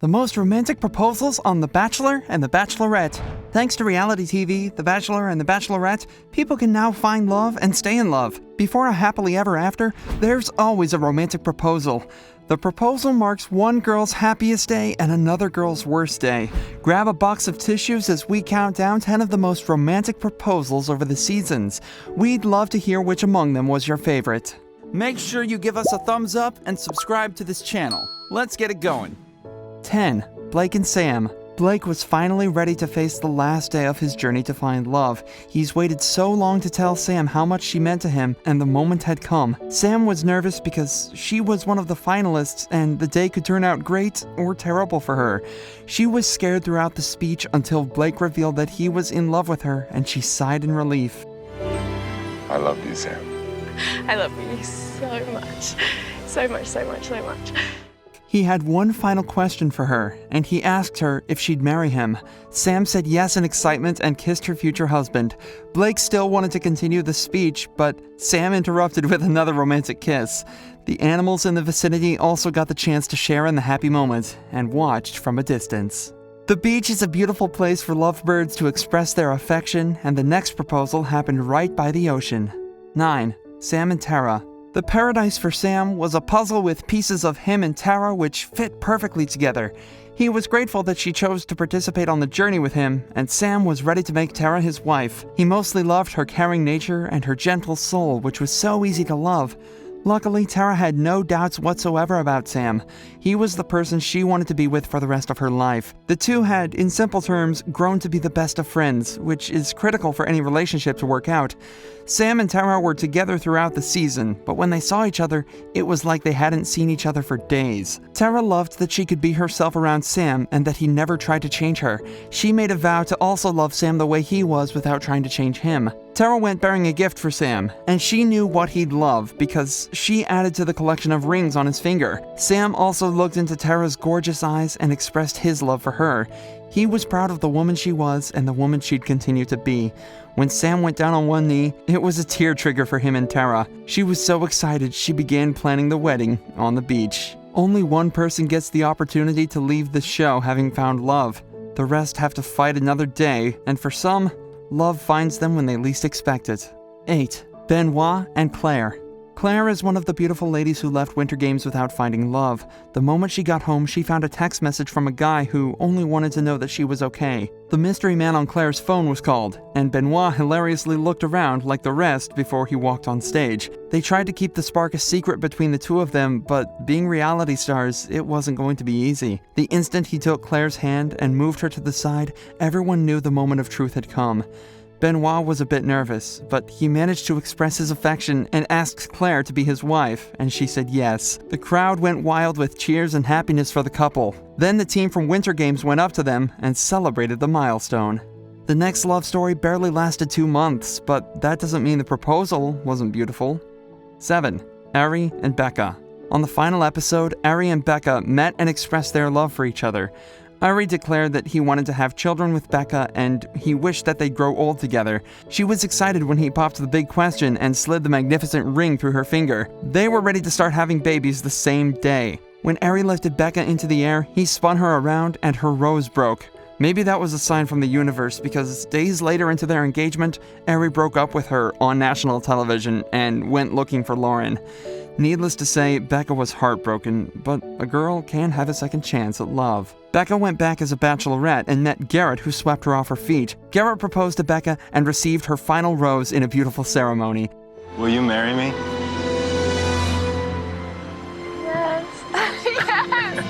The most romantic proposals on The Bachelor and The Bachelorette. Thanks to reality TV, The Bachelor and The Bachelorette, people can now find love and stay in love. Before a happily ever after, there's always a romantic proposal. The proposal marks one girl's happiest day and another girl's worst day. Grab a box of tissues as we count down 10 of the most romantic proposals over the seasons. We'd love to hear which among them was your favorite. Make sure you give us a thumbs up and subscribe to this channel. Let's get it going. 10. Blake and Sam. Blake was finally ready to face the last day of his journey to find love. He's waited so long to tell Sam how much she meant to him, and the moment had come. Sam was nervous because she was one of the finalists, and the day could turn out great or terrible for her. She was scared throughout the speech until Blake revealed that he was in love with her, and she sighed in relief. I love you, Sam. I love you so much. So much, so much, so much. He had one final question for her, and he asked her if she'd marry him. Sam said yes in excitement and kissed her future husband. Blake still wanted to continue the speech, but Sam interrupted with another romantic kiss. The animals in the vicinity also got the chance to share in the happy moment and watched from a distance. The beach is a beautiful place for lovebirds to express their affection, and the next proposal happened right by the ocean. 9. Sam and Tara. The paradise for Sam was a puzzle with pieces of him and Tara which fit perfectly together. He was grateful that she chose to participate on the journey with him, and Sam was ready to make Tara his wife. He mostly loved her caring nature and her gentle soul, which was so easy to love. Luckily, Tara had no doubts whatsoever about Sam. He was the person she wanted to be with for the rest of her life. The two had, in simple terms, grown to be the best of friends, which is critical for any relationship to work out. Sam and Tara were together throughout the season, but when they saw each other, it was like they hadn't seen each other for days. Tara loved that she could be herself around Sam and that he never tried to change her. She made a vow to also love Sam the way he was without trying to change him. Tara went bearing a gift for Sam, and she knew what he'd love because she added to the collection of rings on his finger. Sam also looked into Tara's gorgeous eyes and expressed his love for her. He was proud of the woman she was and the woman she'd continue to be. When Sam went down on one knee, it was a tear trigger for him and Tara. She was so excited she began planning the wedding on the beach. Only one person gets the opportunity to leave the show having found love. The rest have to fight another day, and for some, love finds them when they least expect it. 8. Benoit and Claire. Claire is one of the beautiful ladies who left Winter Games without finding love. The moment she got home, she found a text message from a guy who only wanted to know that she was okay. The mystery man on Claire's phone was called, and Benoit hilariously looked around like the rest before he walked on stage. They tried to keep the spark a secret between the two of them, but being reality stars, it wasn't going to be easy. The instant he took Claire's hand and moved her to the side, everyone knew the moment of truth had come. Benoit was a bit nervous, but he managed to express his affection and asked Claire to be his wife, and she said yes. The crowd went wild with cheers and happiness for the couple. Then the team from Winter Games went up to them and celebrated the milestone. The next love story barely lasted 2 months, but that doesn't mean the proposal wasn't beautiful. 7. Ari and Becca. On the final episode, Ari and Becca met and expressed their love for each other. Ari declared that he wanted to have children with Becca and he wished that they'd grow old together. She was excited when he popped the big question and slid the magnificent ring through her finger. They were ready to start having babies the same day. When Ari lifted Becca into the air, he spun her around and her rose broke. Maybe that was a sign from the universe because days later into their engagement, Ari broke up with her on national television and went looking for Lauren. Needless to say, Becca was heartbroken, but a girl can have a second chance at love. Becca went back as a bachelorette and met Garrett, who swept her off her feet. Garrett proposed to Becca and received her final rose in a beautiful ceremony. Will you marry me? Yes. Yes.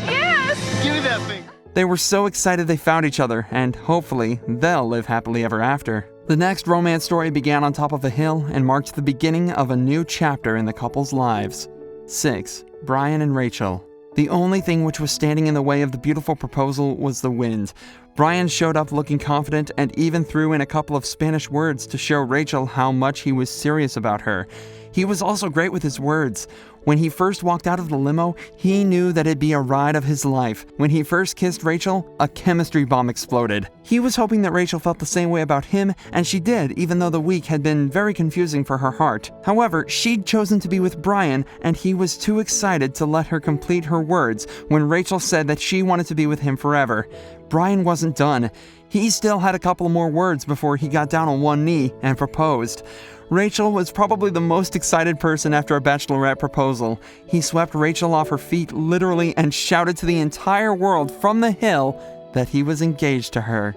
Yes. Give me that thing. They were so excited they found each other, and hopefully, they'll live happily ever after. The next romance story began on top of a hill and marked the beginning of a new chapter in the couple's lives. 6. Brian and Rachel. The only thing which was standing in the way of the beautiful proposal was the wind. Brian showed up looking confident and even threw in a couple of Spanish words to show Rachel how much he was serious about her. He was also great with his words. When he first walked out of the limo, he knew that it'd be a ride of his life. When he first kissed Rachel, a chemistry bomb exploded. He was hoping that Rachel felt the same way about him, and she did, even though the week had been very confusing for her heart. However, she'd chosen to be with Brian, and he was too excited to let her complete her words when Rachel said that she wanted to be with him forever. Brian wasn't done. He still had a couple more words before he got down on one knee and proposed. Rachel was probably the most excited person after a bachelorette proposal. He swept Rachel off her feet literally and shouted to the entire world from the hill that he was engaged to her.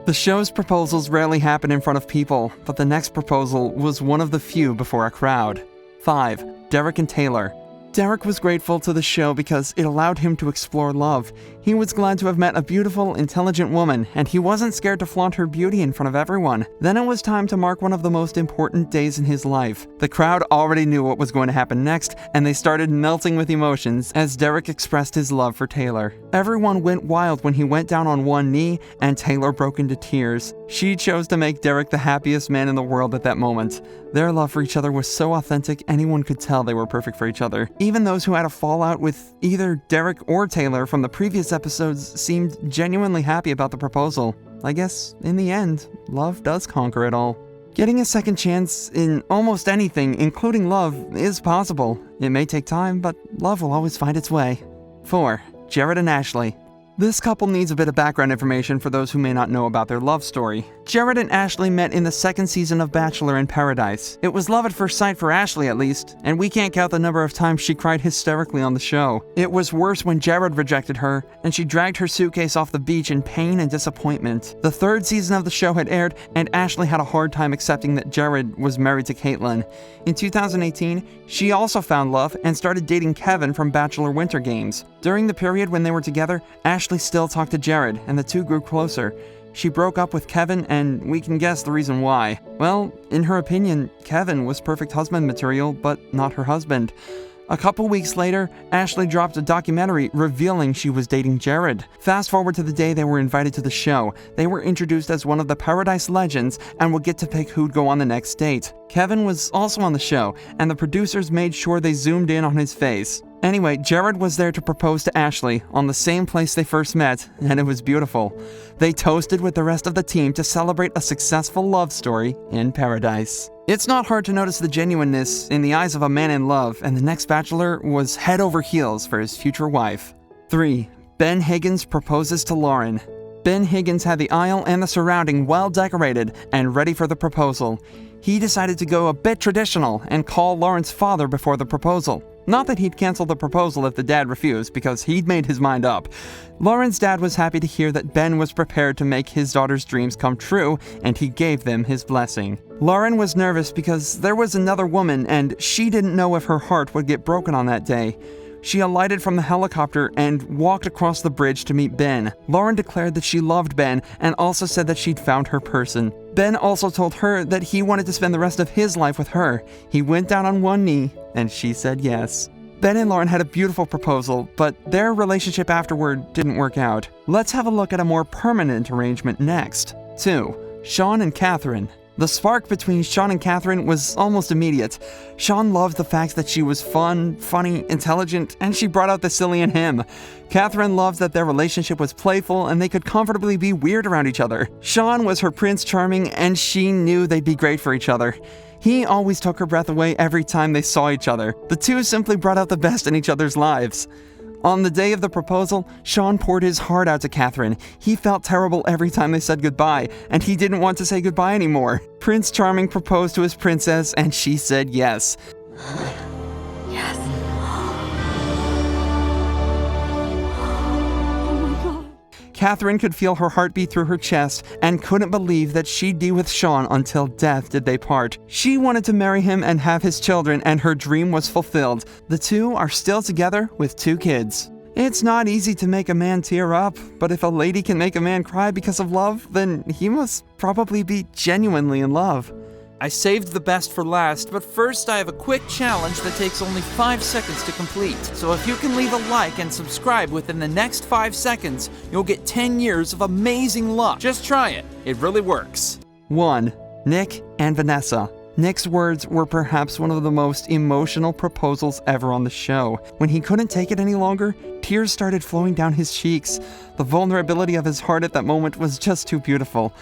The show's proposals rarely happen in front of people, but the next proposal was one of the few before a crowd. 5. Derek and Taylor. Derek was grateful to the show because it allowed him to explore love. He was glad to have met a beautiful, intelligent woman, and he wasn't scared to flaunt her beauty in front of everyone. Then it was time to mark one of the most important days in his life. The crowd already knew what was going to happen next, and they started melting with emotions as Derek expressed his love for Taylor. Everyone went wild when he went down on one knee, and Taylor broke into tears. She chose to make Derek the happiest man in the world at that moment. Their love for each other was so authentic, anyone could tell they were perfect for each other. Even those who had a fallout with either Derek or Taylor from the previous episodes seemed genuinely happy about the proposal. I guess, in the end, love does conquer it all. Getting a second chance in almost anything, including love, is possible. It may take time, but love will always find its way. 4. Jared and Ashley. This couple needs a bit of background information for those who may not know about their love story. Jared and Ashley met in the second season of Bachelor in Paradise. It was love at first sight for Ashley, at least, and we can't count the number of times she cried hysterically on the show. It was worse when Jared rejected her, and she dragged her suitcase off the beach in pain and disappointment. The third season of the show had aired, and Ashley had a hard time accepting that Jared was married to Caitlin. In 2018, she also found love and started dating Kevin from Bachelor Winter Games. During the period when they were together, Ashley still talked to Jared, and the two grew closer. She broke up with Kevin, and we can guess the reason why. Well, in her opinion, Kevin was perfect husband material, but not her husband. A couple weeks later, Ashley dropped a documentary revealing she was dating Jared. Fast forward to the day they were invited to the show. They were introduced as one of the Paradise legends and would get to pick who'd go on the next date. Kevin was also on the show, and the producers made sure they zoomed in on his face. Anyway, Jared was there to propose to Ashley on the same place they first met, and it was beautiful. They toasted with the rest of the team to celebrate a successful love story in paradise. It's not hard to notice the genuineness in the eyes of a man in love, and the next bachelor was head over heels for his future wife. 3. Ben Higgins proposes to Lauren. Ben Higgins had the aisle and the surrounding well decorated and ready for the proposal. He decided to go a bit traditional and call Lauren's father before the proposal. Not that he'd cancel the proposal if the dad refused, because he'd made his mind up. Lauren's dad was happy to hear that Ben was prepared to make his daughter's dreams come true, and he gave them his blessing. Lauren was nervous because there was another woman, and she didn't know if her heart would get broken on that day. She alighted from the helicopter and walked across the bridge to meet Ben. Lauren declared that she loved Ben and also said that she'd found her person. Ben also told her that he wanted to spend the rest of his life with her. He went down on one knee, and she said yes. Ben and Lauren had a beautiful proposal, but their relationship afterward didn't work out. Let's have a look at a more permanent arrangement next. 2. Sean and Catherine. The spark between Sean and Catherine was almost immediate. Sean loved the fact that she was fun, funny, intelligent, and she brought out the silly in him. Catherine loved that their relationship was playful and they could comfortably be weird around each other. Sean was her Prince Charming, and she knew they'd be great for each other. He always took her breath away every time they saw each other. The two simply brought out the best in each other's lives. On the day of the proposal, Sean poured his heart out to Catherine. He felt terrible every time they said goodbye, and he didn't want to say goodbye anymore. Prince Charming proposed to his princess, and she said yes. Yes. Catherine could feel her heartbeat through her chest and couldn't believe that she'd be with Sean until death did they part. She wanted to marry him and have his children, and her dream was fulfilled. The two are still together with 2 kids. It's not easy to make a man tear up, but if a lady can make a man cry because of love, then he must probably be genuinely in love. I saved the best for last, but first I have a quick challenge that takes only 5 seconds to complete. So if you can leave a like and subscribe within the next 5 seconds, you'll get 10 years of amazing luck. Just try it. It really works. 1. Nick and Vanessa. Nick's words were perhaps one of the most emotional proposals ever on the show. When he couldn't take it any longer, tears started flowing down his cheeks. The vulnerability of his heart at that moment was just too beautiful.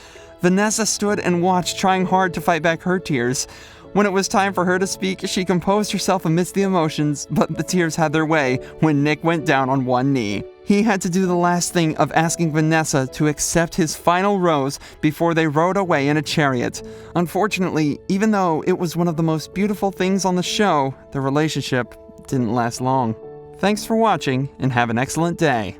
Vanessa stood and watched, trying hard to fight back her tears. When it was time for her to speak, she composed herself amidst the emotions, but the tears had their way when Nick went down on one knee. He had to do the last thing of asking Vanessa to accept his final rose before they rode away in a chariot. Unfortunately, even though it was one of the most beautiful things on the show, the relationship didn't last long. Thanks for watching, and have an excellent day.